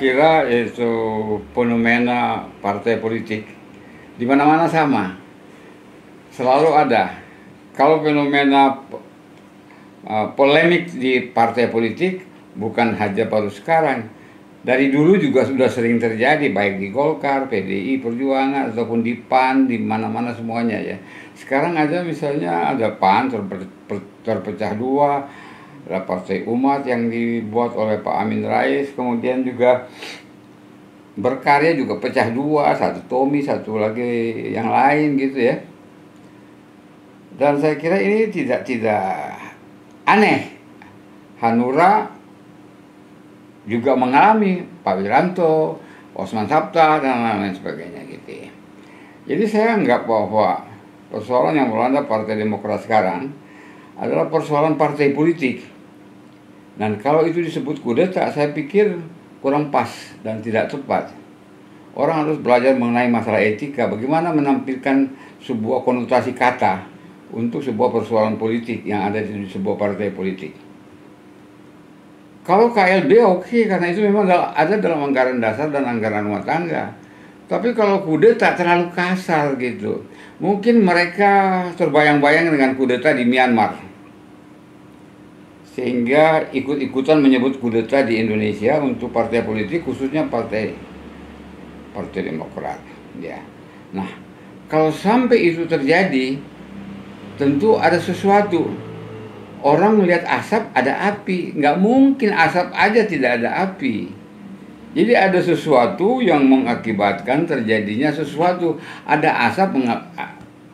kira itu fenomena partai politik di mana-mana sama, selalu ada. Kalau fenomena polemik di partai politik bukan hanya baru sekarang, dari dulu juga sudah sering terjadi, baik di Golkar, PDI Perjuangan ataupun di PAN, di mana-mana semuanya ya. Sekarang aja misalnya ada PAN terpecah dua, ada Partai Umat yang dibuat oleh Pak Amin Rais, kemudian juga Berkarya juga pecah dua, satu Tommy, satu lagi yang lain gitu ya. Dan saya kira ini tidak aneh. Hanura juga mengalami, Pak Wiranto, Osman Sabta dan lain-lain sebagainya gitu ya. Jadi saya anggap bahwa persoalan yang melanda Partai Demokrat sekarang adalah persoalan partai politik. Dan kalau itu disebut kudeta, saya pikir kurang pas dan tidak tepat. Orang harus belajar mengenai masalah etika, bagaimana menampilkan sebuah konotasi kata untuk sebuah persoalan politik yang ada di sebuah partai politik. Kalau KLB oke, karena itu memang ada dalam anggaran dasar dan anggaran rumah tangga. Tapi kalau kudeta terlalu kasar gitu. Mungkin mereka terbayang-bayang dengan kudeta di Myanmar, sehingga ikut-ikutan menyebut kudeta di Indonesia untuk partai politik, khususnya partai Demokrat ya. Nah, kalau sampai itu terjadi, tentu ada sesuatu. Orang melihat asap, ada api. Nggak mungkin asap aja tidak ada api. Jadi ada sesuatu yang mengakibatkan terjadinya sesuatu. Ada asap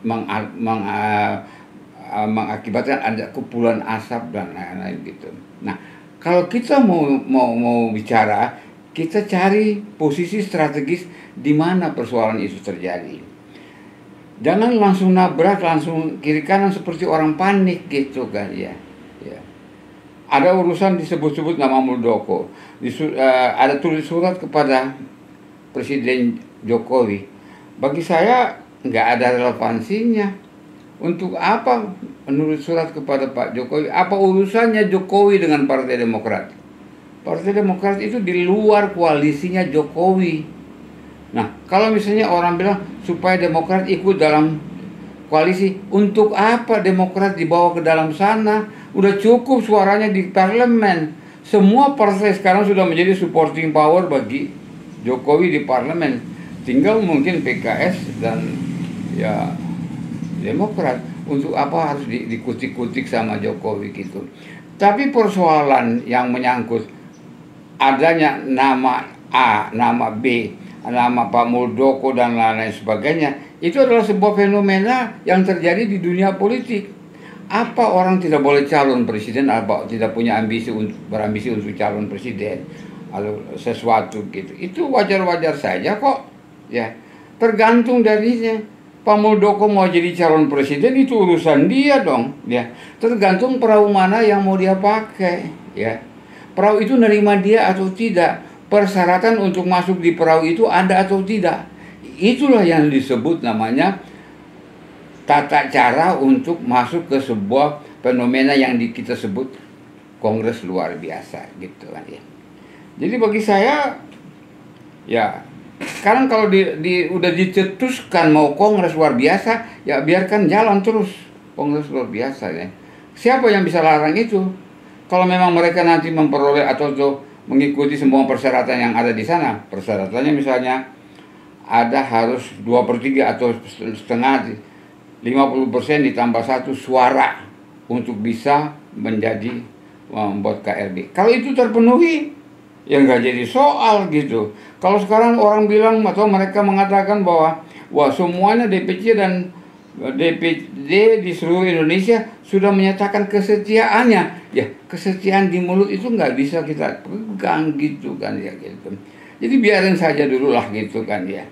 mengakibatkan ada kepulan asap dan lain-lain gitu. Nah, kalau kita mau bicara, kita cari posisi strategis di mana persoalan itu terjadi. Jangan langsung nabrak, langsung kiri kanan seperti orang panik gitu kan ya. Ada urusan disebut-sebut nama Muldoko. Ada tulis surat kepada Presiden Jokowi. Bagi saya nggak ada relevansinya. Untuk apa menulis surat kepada Pak Jokowi? Apa urusannya Jokowi dengan Partai Demokrat? Partai Demokrat itu di luar koalisinya Jokowi. Nah, kalau misalnya orang bilang supaya Demokrat ikut dalam koalisi, untuk apa Demokrat dibawa ke dalam sana? Udah cukup suaranya di parlemen. Semua partai sekarang sudah menjadi supporting power bagi Jokowi di parlemen. Tinggal mungkin PKS dan ya Demokrat. Untuk apa harus dikutik-kutik sama Jokowi gitu. Tapi persoalan yang menyangkut adanya nama A, nama B, nama Pak Muldoko dan lain-lain sebagainya, itu adalah sebuah fenomena yang terjadi di dunia politik. Apa orang tidak boleh calon presiden, apa tidak punya berambisi untuk calon presiden atau sesuatu gitu, itu wajar-wajar saja kok ya. Tergantung darinya. Pak Muldoko mau jadi calon presiden, itu urusan dia dong ya. Tergantung perahu mana yang mau dia pakai ya. Perahu itu nerima dia atau tidak, persyaratan untuk masuk di perahu itu ada atau tidak. Itulah yang disebut namanya tata cara untuk masuk ke sebuah fenomena yang kita sebut kongres luar biasa gitu kan ya. Jadi bagi saya ya, sekarang kalau udah dicetuskan mau kongres luar biasa, ya biarkan jalan terus kongres luar biasa ya. Siapa yang bisa larang itu? Kalau memang mereka nanti memperoleh atau mengikuti semua persyaratan yang ada di sana, persyaratannya misalnya ada harus 2/3 atau setengah, 50% ditambah 1 suara untuk bisa menjadi membuat KLB. Kalau itu terpenuhi, ya nggak jadi soal gitu. Kalau sekarang orang bilang atau mereka mengatakan bahwa wah semuanya DPC dan DPD di seluruh Indonesia sudah menyatakan kesetiaannya. Ya kesetiaan di mulut itu nggak bisa kita pegang gitu kan ya gitu. Jadi biarin saja dulu lah gitu kan ya.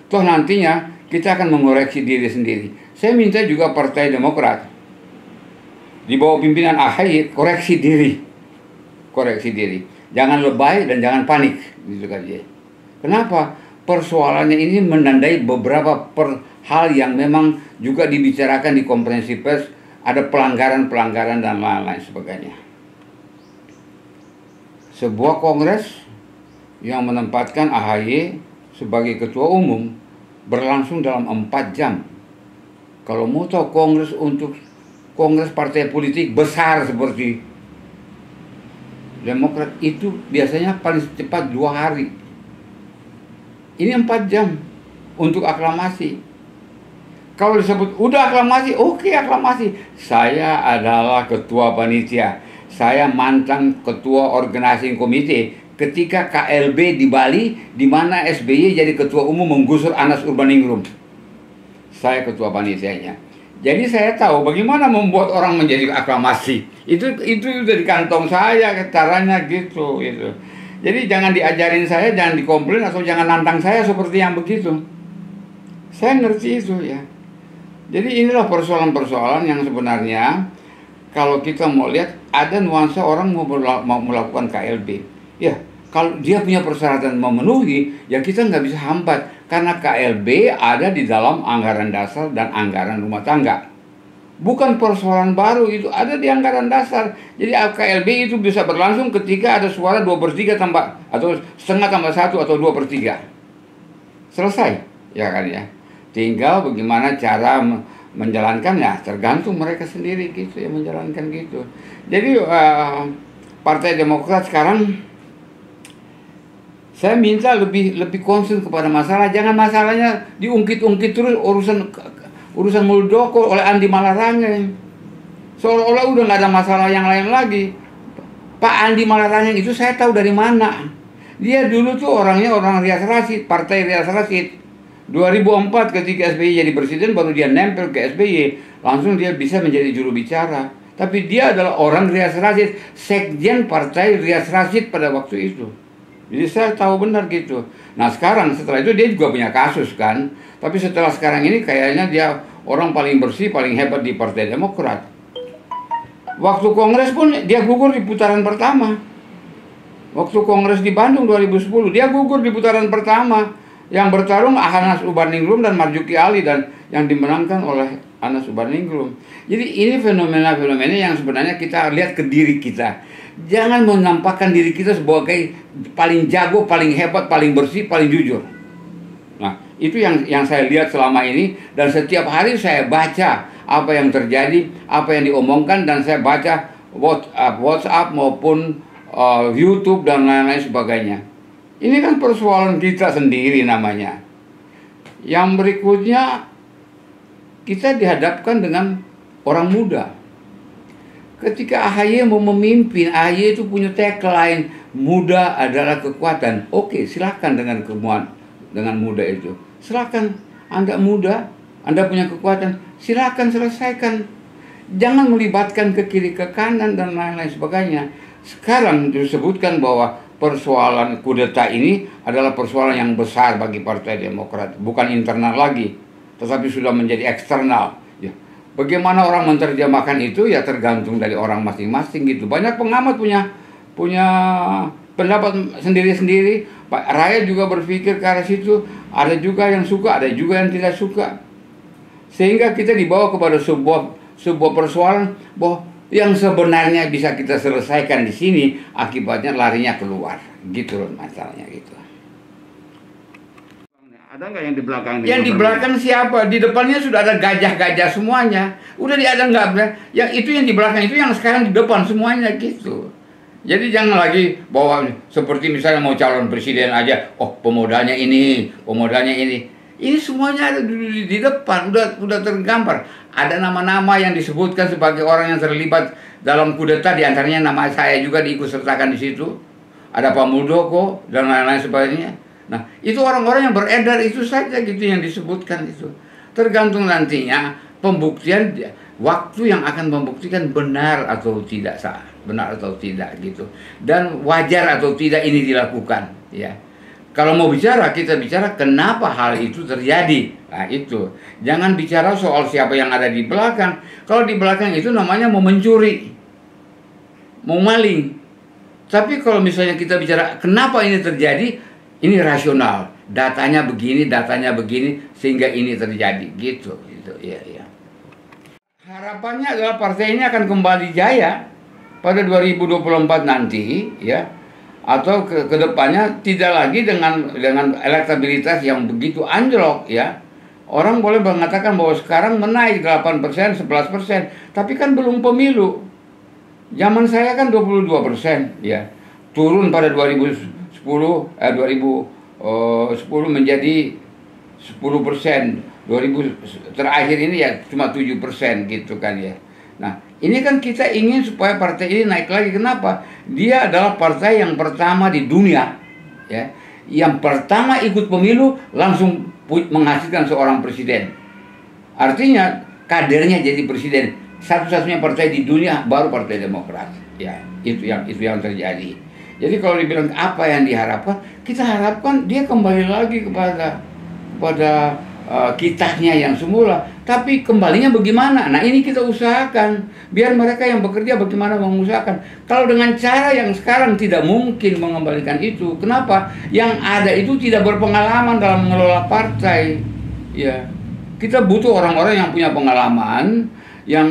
Toh nantinya kita akan mengoreksi diri sendiri. Saya minta juga Partai Demokrat di bawah pimpinan AHY koreksi diri. Koreksi diri. Jangan lebay dan jangan panik gitu kan ya. Kenapa? Persoalannya ini menandai beberapa hal yang memang juga dibicarakan di konferensi pers, ada pelanggaran-pelanggaran dan lain-lain sebagainya. Sebuah kongres yang menempatkan AHY sebagai ketua umum berlangsung dalam 4 jam. Kalau mau tahu kongres partai politik besar seperti Demokrat itu biasanya paling cepat 2 hari. Ini 4 jam untuk aklamasi. Kalau disebut udah aklamasi, oke aklamasi. Saya adalah ketua panitia. Saya mantan ketua organizing komite ketika KLB di Bali, di mana SBY jadi ketua umum menggusur Anas Urbaningrum. Saya ketua panitianya. Jadi saya tahu bagaimana membuat orang menjadi aklamasi. Itu udah di kantong saya caranya gitu. Jadi jangan diajarin saya, jangan dikomplain atau jangan nantang saya seperti yang begitu. Saya ngerti itu ya. Jadi inilah persoalan-persoalan yang sebenarnya kalau kita mau lihat ada nuansa orang mau melakukan KLB. Ya, kalau dia punya persyaratan memenuhi, ya kita nggak bisa hambat. Karena KLB ada di dalam anggaran dasar dan anggaran rumah tangga. Bukan persoalan baru, itu ada di anggaran dasar. Jadi KLB itu bisa berlangsung ketika ada suara 2/3 tambah, atau setengah tambah 1 atau 2/3. Selesai, ya kan ya. Tinggal bagaimana cara menjalankan, ya tergantung mereka sendiri gitu ya, menjalankan gitu. Jadi Partai Demokrat sekarang saya minta lebih concern kepada masalah, jangan masalahnya diungkit-ungkit terus urusan Muldoko oleh Andi Malarangeng. Seolah-olah udah nggak ada masalah yang lain lagi. Pak Andi Malarangeng itu saya tahu dari mana. Dia dulu tuh orangnya orang Rias Rasyid, Partai Rias Rasyid. 2004 ketika SBY jadi presiden baru dia nempel ke SBY, langsung dia bisa menjadi juru bicara. Tapi dia adalah orang Rias Rasyid, sekjen Partai Rias Rasyid pada waktu itu. Jadi saya tahu benar gitu. Nah sekarang setelah itu dia juga punya kasus kan. Tapi setelah sekarang ini kayaknya dia orang paling bersih, paling hebat di Partai Demokrat. Waktu kongres pun dia gugur di putaran pertama. Waktu kongres di Bandung 2010 dia gugur di putaran pertama. Yang bertarung Anas Urbaningrum dan Marzuki Ali, dan yang dimenangkan oleh Anas Urbaningrum. Jadi ini fenomena-fenomena yang sebenarnya kita lihat ke diri kita. Jangan menampakkan diri kita sebagai paling jago, paling hebat, paling bersih, paling jujur. Nah, itu yang saya lihat selama ini, dan setiap hari saya baca apa yang terjadi, apa yang diomongkan, dan saya baca WhatsApp maupun YouTube dan lain-lain sebagainya. Ini kan persoalan kita sendiri namanya. Yang berikutnya, kita dihadapkan dengan orang muda. Ketika AHY mau memimpin, AHY itu punya tagline, muda adalah kekuatan. Oke, silakan dengan muda itu. Silakan, Anda muda, Anda punya kekuatan, silakan selesaikan. Jangan melibatkan ke kiri, ke kanan, dan lain-lain sebagainya. Sekarang disebutkan bahwa persoalan kudeta ini adalah persoalan yang besar bagi Partai Demokrat. Bukan internal lagi, tetapi sudah menjadi eksternal. Ya. Bagaimana orang menerjemahkan itu ya tergantung dari orang masing-masing gitu. Banyak pengamat punya pendapat sendiri-sendiri. Pak rakyat juga berpikir ke arah situ. Ada juga yang suka, ada juga yang tidak suka. Sehingga kita dibawa kepada sebuah persoalan bahwa yang sebenarnya bisa kita selesaikan di sini, akibatnya larinya keluar. Gitu loh masalahnya gitu. Ada nggak yang di belakang? Yang di belakang siapa? Di depannya sudah ada gajah-gajah semuanya. Udah ada nggak? Yang itu yang di belakang itu yang sekarang di depan semuanya gitu. Jadi jangan lagi bawa seperti misalnya mau calon presiden aja. Oh pemodalnya ini, pemodalnya ini. Ini semuanya ada di depan. Udah tergambar. Ada nama-nama yang disebutkan sebagai orang yang terlibat dalam kudeta. Di antaranya nama saya juga diikut sertakan di situ. Ada Pak Muldoko dan lain-lain sebagainya. Nah, itu orang-orang yang beredar itu saja gitu yang disebutkan itu. Tergantung nantinya pembuktian, waktu yang akan membuktikan benar atau tidak sah, benar atau tidak gitu. Dan wajar atau tidak ini dilakukan, ya. Kalau mau bicara, kita bicara kenapa hal itu terjadi. Nah, itu. Jangan bicara soal siapa yang ada di belakang. Kalau di belakang itu namanya mau mencuri, mau maling. Tapi kalau misalnya kita bicara kenapa ini terjadi, ini rasional, datanya begini, sehingga ini terjadi, gitu ya. Harapannya adalah partai ini akan kembali jaya pada 2024 nanti, ya. atau ke depannya tidak lagi dengan elektabilitas yang begitu anjlok ya. Orang boleh mengatakan bahwa sekarang menaik 8%, 11%, tapi kan belum pemilu. Zaman saya kan 22% ya. Turun pada 2010 menjadi 10%. 2000 terakhir ini ya cuma 7% gitu kan ya. Nah, ini kan kita ingin supaya partai ini naik lagi. Kenapa? Dia adalah partai yang pertama di dunia ya, yang pertama ikut pemilu langsung menghasilkan seorang presiden. Artinya kadernya jadi presiden. Satu-satunya partai di dunia baru Partai Demokrat. Ya, itu yang terjadi. Jadi kalau dibilang apa yang diharapkan, kita harapkan dia kembali lagi kepada kitahnya yang semula. Tapi kembalinya bagaimana? Nah, ini kita usahakan. Biar mereka yang bekerja bagaimana mengusahakan. Kalau dengan cara yang sekarang tidak mungkin mengembalikan itu. Kenapa? Yang ada itu tidak berpengalaman dalam mengelola partai. Ya, kita butuh orang-orang yang punya pengalaman, yang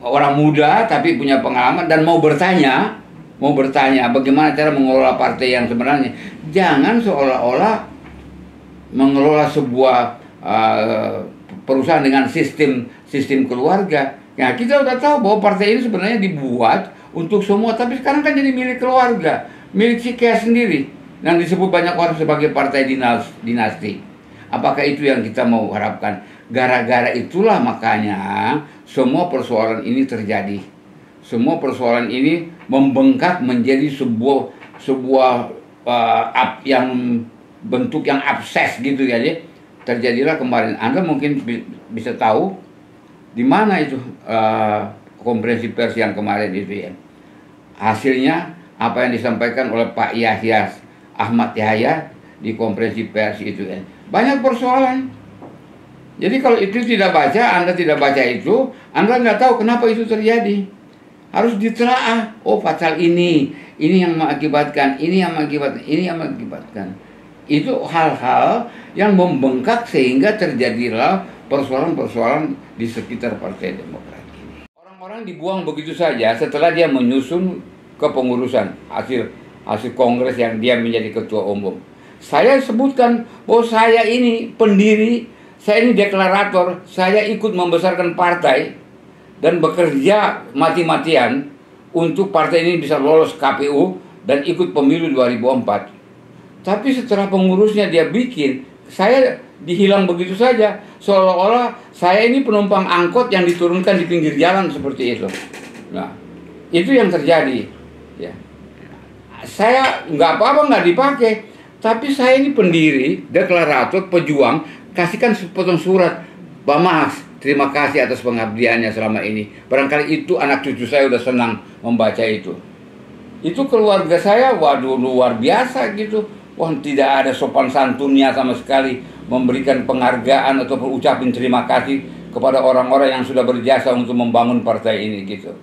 orang muda tapi punya pengalaman dan mau bertanya bagaimana cara mengelola partai yang sebenarnya. Jangan seolah-olah mengelola sebuah perusahaan dengan sistem keluarga. Nah, kita udah tahu bahwa partai ini sebenarnya dibuat untuk semua, tapi sekarang kan jadi milik keluarga, milik si Kia sendiri, yang disebut banyak orang sebagai partai dinasti. Apakah itu yang kita mau harapkan? Gara-gara itulah makanya semua persoalan ini terjadi. Semua persoalan ini membengkak menjadi sebuah yang bentuk yang abses gitu ya. Terjadilah kemarin. Anda mungkin bisa tahu di mana itu konferensi pers yang kemarin itu ya. Hasilnya apa yang disampaikan oleh Pak Ahmad Yahya di konferensi pers itu ya. Banyak persoalan. Jadi kalau itu Anda tidak baca itu, Anda nggak tahu kenapa itu terjadi. Harus ditelaah. Oh, pasal ini yang mengakibatkan, ini yang mengakibatkan. Itu hal-hal yang membengkak sehingga terjadilah persoalan-persoalan di sekitar Partai Demokrat ini. Orang-orang dibuang begitu saja setelah dia menyusun kepengurusan hasil kongres yang dia menjadi ketua umum. Saya sebutkan bahwa saya ini pendiri, saya ini deklarator, saya ikut membesarkan partai dan bekerja mati-matian untuk partai ini bisa lolos KPU dan ikut pemilu 2004. Tapi setelah pengurusnya dia bikin, saya dihilang begitu saja. Seolah-olah saya ini penumpang angkot yang diturunkan di pinggir jalan seperti itu. Nah, itu yang terjadi. Ya. Saya nggak apa-apa nggak dipakai. Tapi saya ini pendiri, deklarator, pejuang, kasihkan sepotong surat. Pak Mas, terima kasih atas pengabdiannya selama ini. Barangkali itu anak cucu saya udah senang membaca itu. Itu keluarga saya, waduh luar biasa gitu. Wah, tidak ada sopan santunnya sama sekali memberikan penghargaan atau ucapin terima kasih kepada orang-orang yang sudah berjasa untuk membangun partai ini gitu.